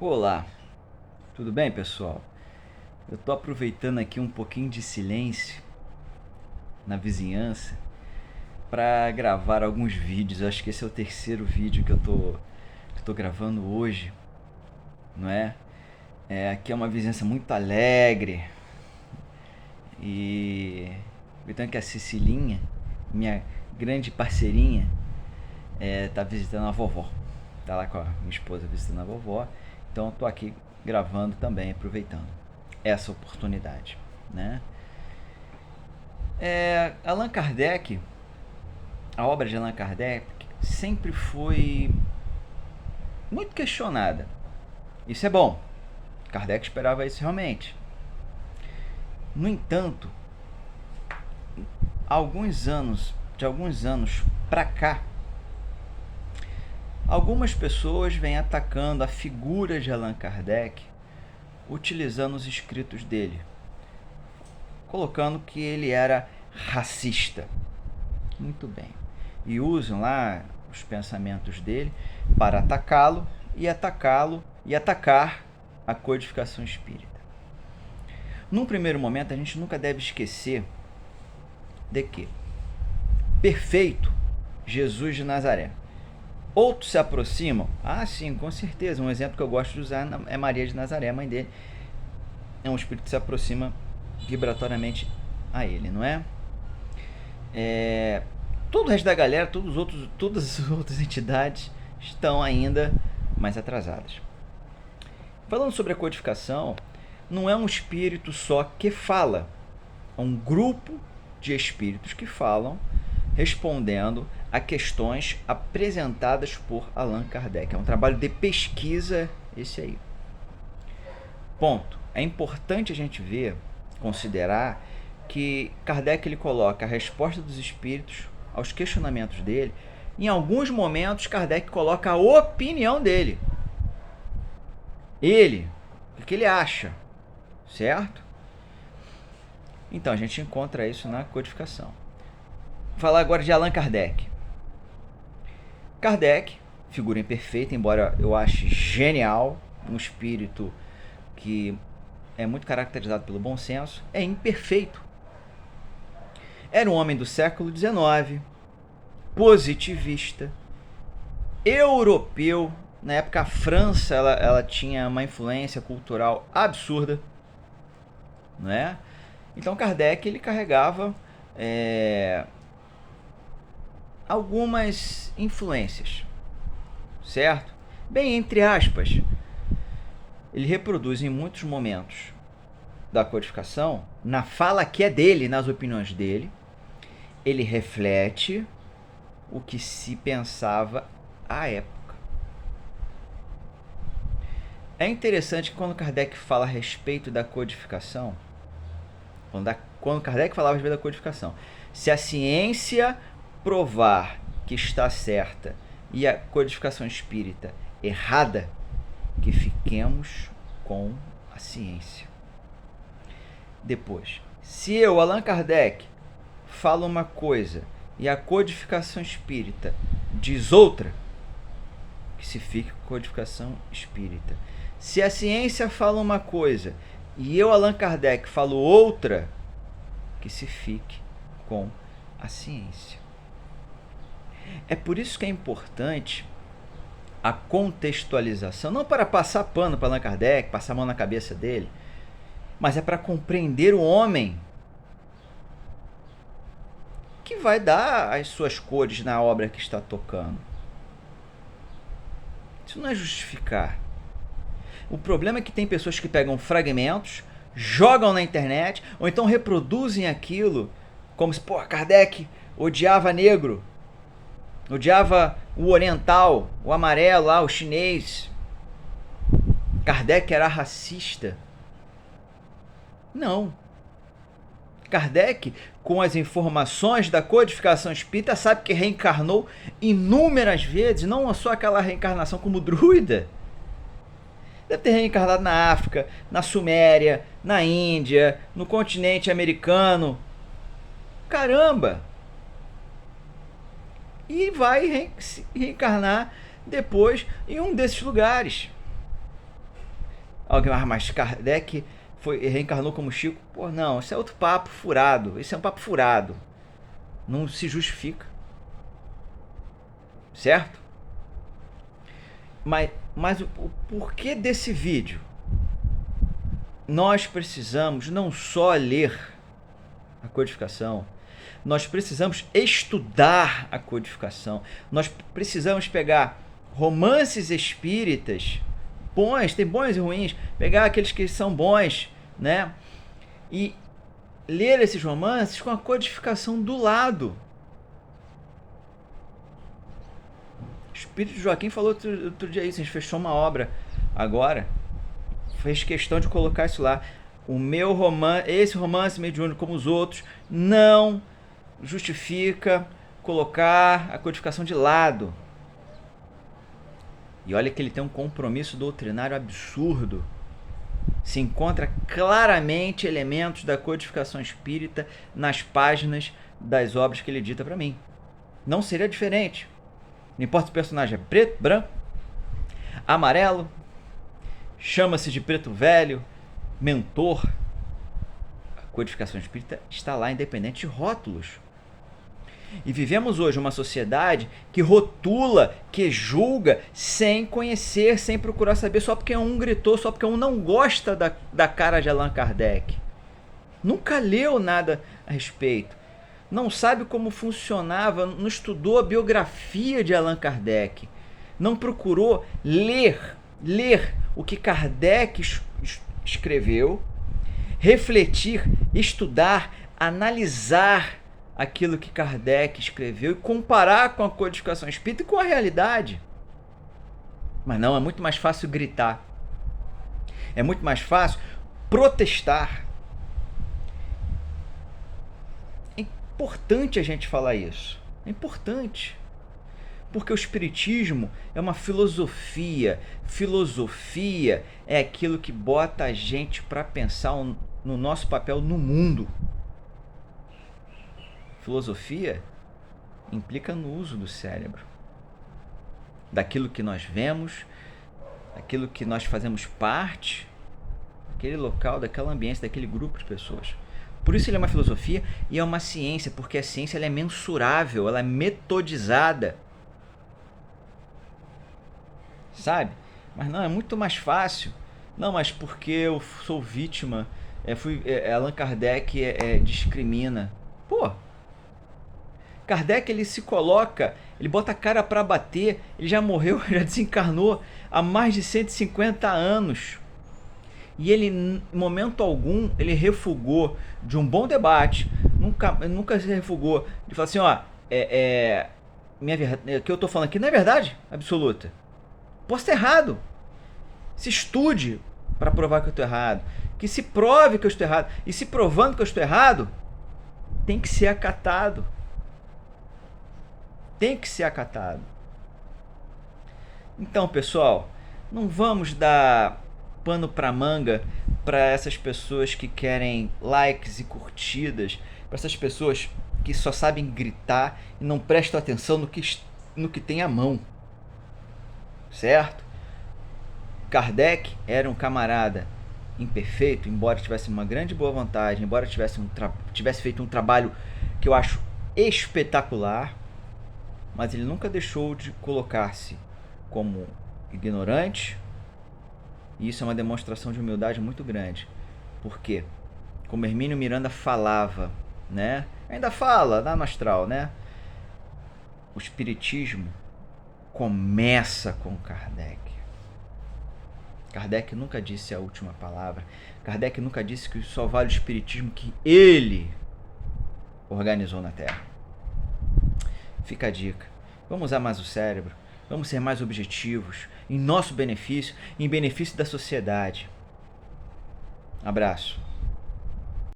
Olá, tudo bem, pessoal? Eu tô aproveitando aqui um pouquinho de silêncio na vizinhança para gravar alguns vídeos. Acho que esse é o terceiro vídeo que eu tô gravando hoje, não é? Aqui é uma vizinhança muito alegre e aproveitando que a Cecilinha, minha grande parceirinha, tá visitando a vovó. Tá lá com a minha esposa visitando a vovó. Então eu tô aqui gravando também, aproveitando essa oportunidade, né? Allan Kardec, a obra de Allan Kardec sempre foi muito questionada. Isso é bom. Kardec esperava isso realmente. No entanto, de alguns anos para cá, algumas pessoas vêm atacando a figura de Allan Kardec utilizando os escritos dele, colocando que ele era racista. Muito bem. E usam lá os pensamentos dele para atacá-lo e atacar a codificação espírita. Num primeiro momento, a gente nunca deve esquecer de que perfeito Jesus de Nazaré. Outros se aproximam? Ah, sim, com certeza. Um exemplo que eu gosto de usar é Maria de Nazaré, a mãe dele. É um espírito que se aproxima vibratoriamente a ele, não é? Todo o resto da galera, todas as outras entidades estão ainda mais atrasadas. Falando sobre a codificação, não é um espírito só que fala, é um grupo de espíritos que falam, respondendo a questões apresentadas por Allan Kardec. É um trabalho de pesquisa esse aí. Ponto. É importante a gente considerar que Kardec ele coloca a resposta dos espíritos aos questionamentos dele. Em alguns momentos, Kardec coloca a opinião dele. O que ele acha, certo? Então, a gente encontra isso na codificação. Vou falar agora de Allan Kardec. Kardec, figura imperfeita, embora eu ache genial, um espírito que é muito caracterizado pelo bom senso, é imperfeito. Era um homem do século XIX, positivista, europeu. Na época, a França ela tinha uma influência cultural absurda, né? Então, Kardec ele carregava algumas influências, certo? Bem, entre aspas, ele reproduz em muitos momentos da codificação, na fala que é dele, nas opiniões dele, ele reflete o que se pensava à época. É interessante que quando Kardec fala a respeito da codificação, quando Kardec falava a respeito da codificação, se a ciência provar que está certa e a codificação espírita errada, que fiquemos com a ciência. Depois, se eu, Allan Kardec, falo uma coisa e a codificação espírita diz outra, que se fique com a codificação espírita. Se a ciência fala uma coisa e eu, Allan Kardec, falo outra, que se fique com a ciência. É por isso que é importante a contextualização, não para passar pano para Allan Kardec, passar a mão na cabeça dele, mas é para compreender o homem que vai dar as suas cores na obra que está tocando. Isso não é justificar. O problema é que tem pessoas que pegam fragmentos, jogam na internet, ou então reproduzem aquilo como se, Kardec odiava negro, odiava o oriental, o amarelo, o chinês. Kardec era racista. Não. Kardec, com as informações da codificação espírita, sabe que reencarnou inúmeras vezes, não só aquela reencarnação como druida. Deve ter reencarnado na África, na Suméria, na Índia, no continente americano. Caramba! E vai reencarnar depois em um desses lugares. Alguém, mas Kardec reencarnou como Chico? Pô, não, isso é outro papo furado. Esse é um papo furado. Não se justifica. Certo? Mas o porquê desse vídeo? Nós precisamos não só ler a codificação, nós precisamos estudar a codificação. Nós precisamos pegar romances espíritas bons, tem bons e ruins, pegar aqueles que são bons, né? E ler esses romances com a codificação do lado. O Espírito Joaquim falou outro dia isso, a gente fechou uma obra agora, fez questão de colocar isso lá. O meu romance, esse romance mediúnico como os outros, não justifica colocar a codificação de lado. E olha que ele tem um compromisso doutrinário absurdo. Se encontra claramente elementos da codificação espírita nas páginas das obras que ele dita para mim. Não seria diferente. Não importa se o personagem é preto, branco, amarelo, chama-se de preto velho, mentor. A codificação espírita está lá, independente de rótulos. E vivemos hoje uma sociedade que rotula, que julga, sem conhecer, sem procurar saber, só porque um gritou, só porque um não gosta da cara de Allan Kardec. Nunca leu nada a respeito. Não sabe como funcionava, não estudou a biografia de Allan Kardec. Não procurou ler o que Kardec escreveu, refletir, estudar, analisar aquilo que Kardec escreveu e comparar com a codificação espírita e com a realidade. Mas não, é muito mais fácil gritar. É muito mais fácil protestar. É importante a gente falar isso. É importante. Porque o espiritismo é uma filosofia. Filosofia é aquilo que bota a gente para pensar no nosso papel no mundo. Filosofia implica no uso do cérebro, daquilo que nós vemos, daquilo que nós fazemos parte, daquele local, daquela ambiência, daquele grupo de pessoas. Por isso ele é uma filosofia e é uma ciência, porque a ciência ela é mensurável, ela é metodizada. Sabe? Mas não, é muito mais fácil. Não, mas porque eu sou vítima, Allan Kardec discrimina. Pô, Kardec ele se coloca, ele bota a cara para bater, ele já morreu, já desencarnou há mais de 150 anos. E ele, em momento algum, ele refugou de um bom debate, nunca se refugou de falar assim, ó, o que eu tô falando aqui não é verdade absoluta. Posso estar errado. Se estude para provar que eu estou errado. Que se prove que eu estou errado. E se provando que eu estou errado, tem que ser acatado. Tem que ser acatado. Então, pessoal, não vamos dar pano para manga para essas pessoas que querem likes e curtidas, para essas pessoas que só sabem gritar e não prestam atenção no que tem à mão. Certo? Kardec era um camarada imperfeito, embora tivesse uma grande boa vontade, embora tivesse feito um trabalho que eu acho espetacular, mas ele nunca deixou de colocar-se como ignorante, e isso é uma demonstração de humildade muito grande. Por quê? Como Hermínio Miranda falava, né? Ainda fala lá no astral, né? O espiritismo começa com Kardec. Kardec nunca disse a última palavra. Kardec nunca disse que só vale o espiritismo que ele organizou na Terra. Fica a dica. Vamos usar mais o cérebro. Vamos ser mais objetivos. Em nosso benefício, em benefício da sociedade. Abraço.